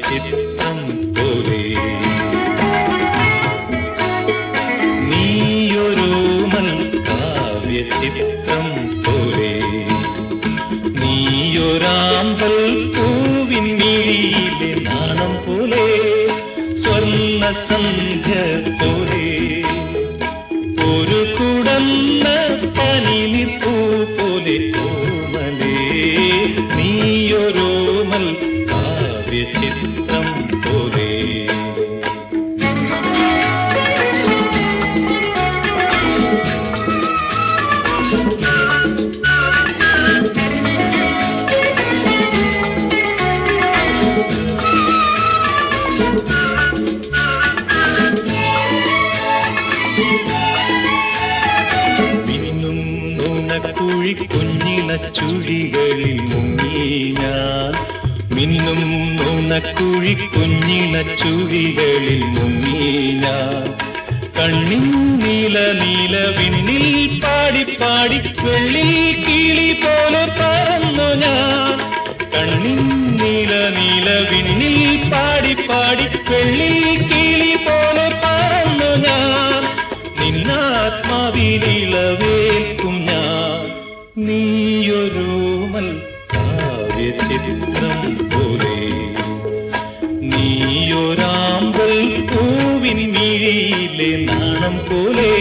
ചിത്രം പോലെ നീയൊരു കാവ്യചിത്രം പോലെ നീയൊരാമ്പൽ പൂവിൻ മിഴിയിലെ നാണം പോലെ സ്വർണ്ണ സന്ധ്യ പോലെ ഒരു കുടന്ന പനിനിപ്പൂ പോലെ കോമലേ നീയൊരോമൽ കാവ്യചിത്രം പോലെ മിന്നും നുണക്കുഴി കുഞ്ഞിന ചുഴികളിൽ മുങ്ങി ഞാൻ മിന്നും നുണക്കുഴി കുഞ്ഞിന ചുഴികളിൽ മുങ്ങി ഞാൻ കണ്ണിൻ നീല നീല വിണ്ണിൽ പാടി പാടി വെള്ളി കിളി പോലെ പറന്നു ഞാൻ കണ്ണിൻ നീല നീല വിണ്ണിൽ പാടി പാടി വെള്ളി കിളി പോലെ പറന്നു ഞാൻ നിന്നാത്മാവിനിളവേൽക്കും ഞാൻ നീയൊരോമൽ കാവ്യചിത്രം പോലെ നീയൊരാമ്പൽ പൂവിൻ മിഴിയിലെ നാണം പോലെ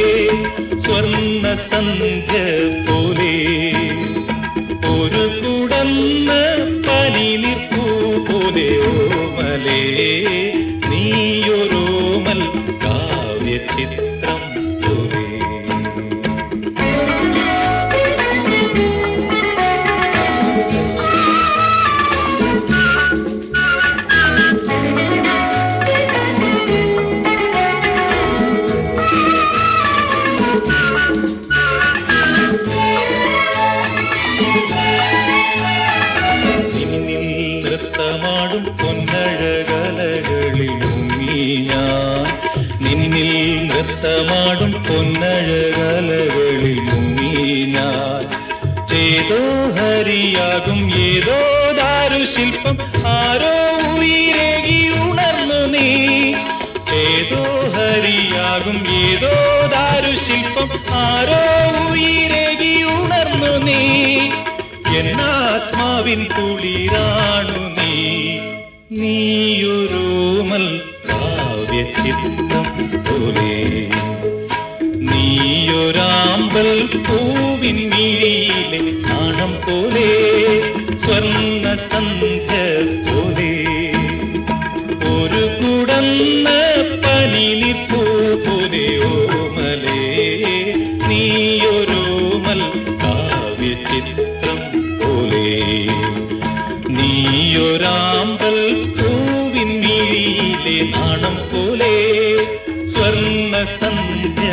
സ്വർണ്ണ സന്ധ്യ പോലെ ഒരു കുടന്ന പനിനിപ്പൂ പോലെ ഓമലേ നീയൊരോമൽ കാവ്യചിത്രം പോലെ നൃത്തമാടും പൊന്നഴകലകളിൽ മുങ്ങി ഞാൻ നിന്നിൽ നൃത്തമാടും പൊന്നഴകലകളിൽ മുങ്ങി ഞാൻ ഏതോ ഹരിയാകും ഏതോ ദാരുശില്പം ആരോ ഉയരേകി ഉണർന്നു നീ ഏതോ ഹരിയാകും ഏതോ ദാരുശില്പം ആരോ ഉയരേകി ഉണർന്നു നീ എന്നാത്മാവിൻ കുളിരാണു നീ നീയൊരോമൽ കാവ്യചിത്രം പോലെ നീയൊരാമ്പൽ പൂവിൻ മിഴിയിലെ നാണം പോലെ സ്വർണ്ണ സന്ധ്യ പോലെ ഒരു കുടന്ന പനിനിപ്പൂ പോലെ ഓമലേ നീയൊരോമൽ കാവ്യചിത്രം പോലെ നീയൊരാമ്പൽ പൂവിൻ മിഴിയിലെ നാണം പോലെ സ്വർണ്ണ സന്ധ്യ